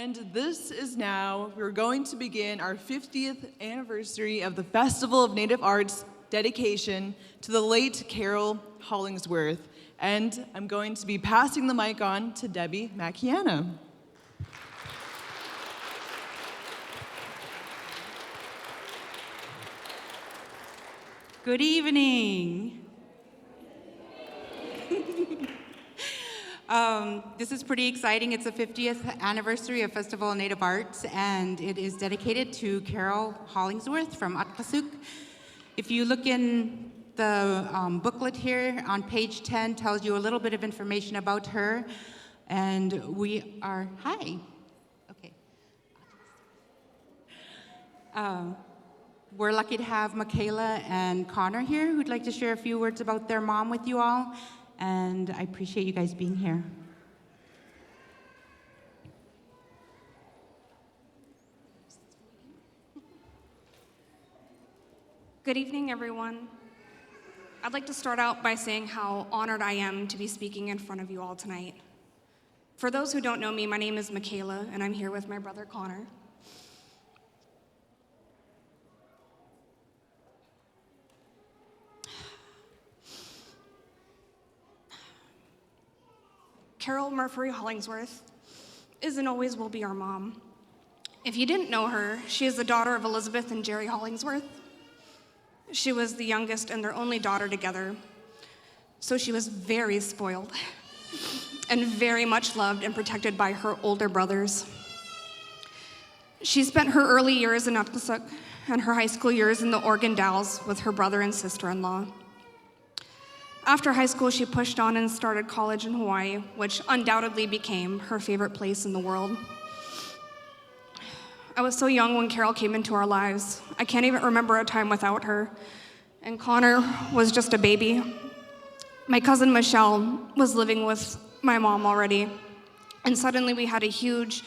And this is now, we're going to begin our 50th anniversary of the Festival of Native Arts dedication to the late Carol Hollingsworth. And I'm going to be passing the mic on to Debbie Macchiana. Good evening. This is pretty exciting. It's the 50th anniversary of Festival of Native Arts, and it is dedicated to Carol Hollingsworth from Atkasuk. If you look in the booklet here on page 10, tells you a little bit of information about her. And we are, hi. Okay. We're lucky to have Michaela and Connor here who'd like to share a few words about their mom with you all. And I appreciate you guys being here. Good evening, everyone. I'd like to start out by saying how honored I am to be speaking in front of you all tonight. For those who don't know me, my name is Michaela, and I'm here with my brother Connor. Carol Murphy Hollingsworth is and always will be our mom. If you didn't know her, she is the daughter of Elizabeth and Jerry Hollingsworth. She was the youngest and their only daughter together, so she was very spoiled and very much loved and protected by her older brothers. She spent her early years in Atkasuk and her high school years in the Oregon Dalles with her brother and sister-in-law. After high school, she pushed on and started college in Hawaii, which undoubtedly became her favorite place in the world. I was so young when Carol came into our lives. I can't even remember a time without her. And Connor was just a baby. My cousin Michelle was living with my mom already. And suddenly we had a huge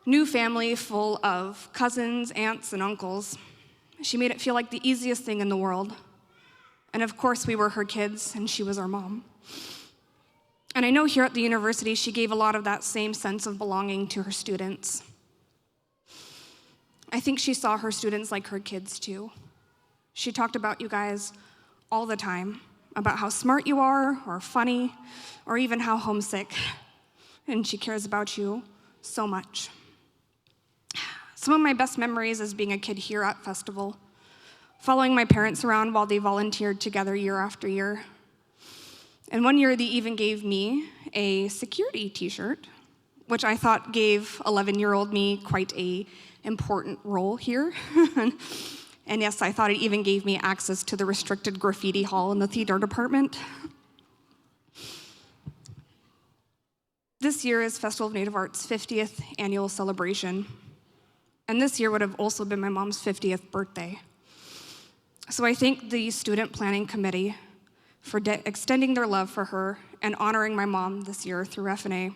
new family full of cousins, aunts, and uncles. She made it feel like the easiest thing in the world. And of course, we were her kids, and she was our mom. And I know here at the university, she gave a lot of that same sense of belonging to her students. I think she saw her students like her kids, too. She talked about you guys all the time, about how smart you are, or funny, or even how homesick. And she cares about you so much. Some of my best memories is being a kid here at Festival, following my parents around while they volunteered together year after year. And one year they even gave me a security t-shirt, which I thought gave 11-year-old me quite an important role here. And yes, I thought it even gave me access to the restricted graffiti hall in the theater department. This year is Festival of Native Arts' 50th annual celebration. And this year would have also been my mom's 50th birthday. So I thank the student planning committee for extending their love for her and honoring my mom this year through FNA,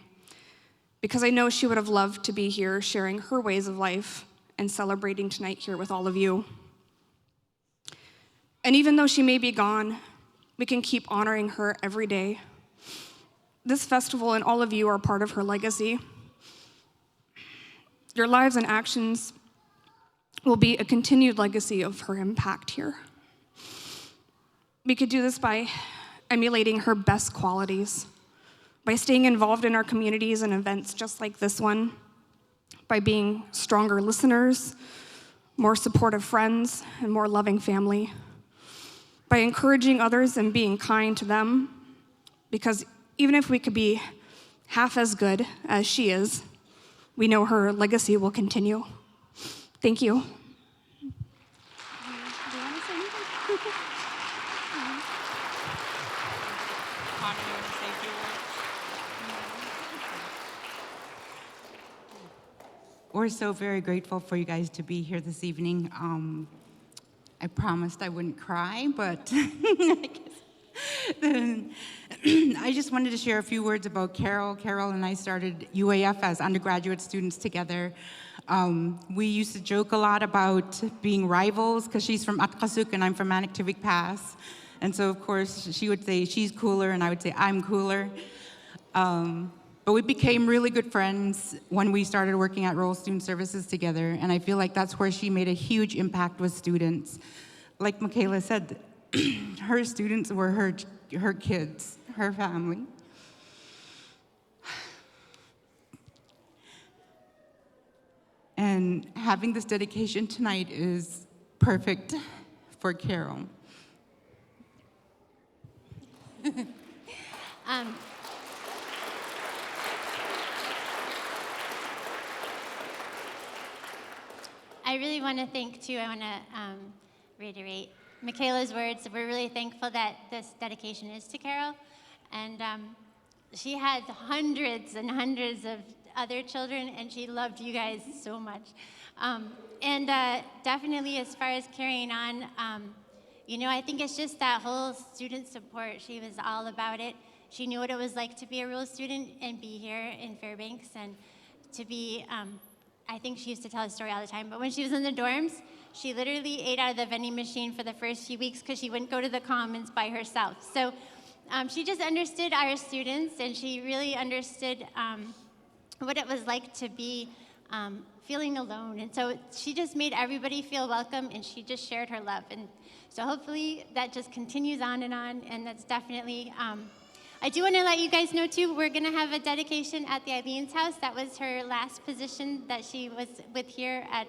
because I know she would have loved to be here sharing her ways of life and celebrating tonight here with all of you. And even though she may be gone, we can keep honoring her every day. This festival and all of you are part of her legacy. Your lives and actions will be a continued legacy of her impact here. We could do this by emulating her best qualities, by staying involved in our communities and events just like this one, by being stronger listeners, more supportive friends, and more loving family, by encouraging others and being kind to them, because even if we could be half as good as she is, we know her legacy will continue. Thank you. We're so very grateful for you guys to be here this evening. I promised I wouldn't cry, but I just wanted to share a few words about Carol. Carol and I started UAF as undergraduate students together. We used to joke a lot about being rivals because she's from Atkasuk and I'm from Manitowic Pass. And so, of course, she would say she's cooler and I would say I'm cooler. But we became really good friends when we started working at Rural Student Services together, and I feel like that's where she made a huge impact with students. Like Michaela said, her students were her kids, her family. And having this dedication tonight is perfect for Carol. I really want to thank, too, I want to reiterate Michaela's words. We're really thankful that this dedication is to Carol. And she had hundreds and hundreds of other children, and she loved you guys so much. And definitely as far as carrying on, you know, I think it's just that whole student support. She was all about it. She knew what it was like to be a rural student and be here in Fairbanks, and to be, I think she used to tell a story all the time, but when she was in the dorms, she literally ate out of the vending machine for the first few weeks because she wouldn't go to the commons by herself. So she just understood our students, and she really understood what it was like to be feeling alone. And so she just made everybody feel welcome, and she just shared her love. And so hopefully that just continues on, and that's definitely, I do want to let you guys know too, we're going to have a dedication at the Eileen's house. That was her last position that she was with here at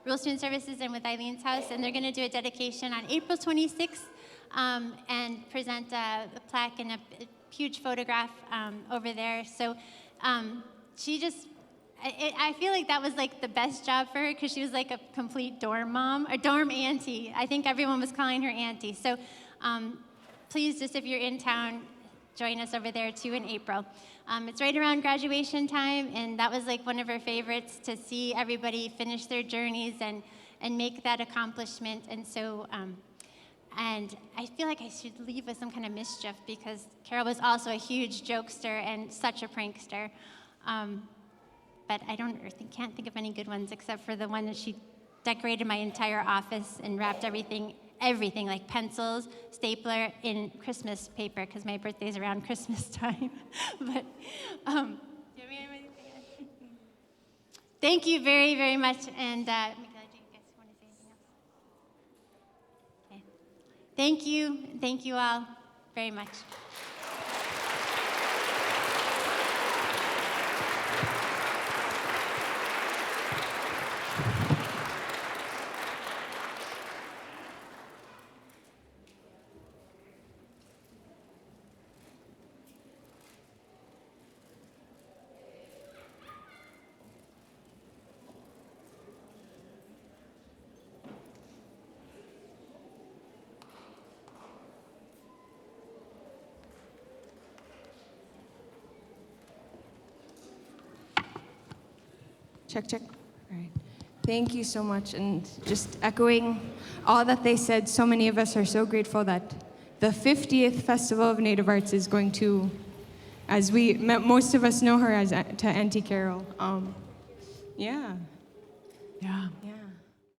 Rural Student Services and with Eileen's house, and they're going to do a dedication on April 26th and present a plaque and a huge photograph over there. So she just, I feel like that was like the best job for her, because she was like a complete dorm mom, or dorm auntie. I think everyone was calling her auntie. So please, just if you're in town, join us over there too in April. It's right around graduation time, and that was like one of her favorites, to see everybody finish their journeys and make that accomplishment. And so, and I feel like I should leave with some kind of mischief, because Carol was also a huge jokester and such a prankster. But I can't think of any good ones, except for the one that she decorated my entire office and wrapped everything like pencils, stapler, in Christmas paper, because my birthday's around Christmas time. But thank you very, very much. And Michaela, do you guys want to say anything else? Okay. Thank you all very much. Check, check. All right. Thank you so much. And just echoing all that they said, so many of us are so grateful that the 50th Festival of Native Arts is going to, as most of us know her as to Auntie Carol. Yeah. Yeah. Yeah.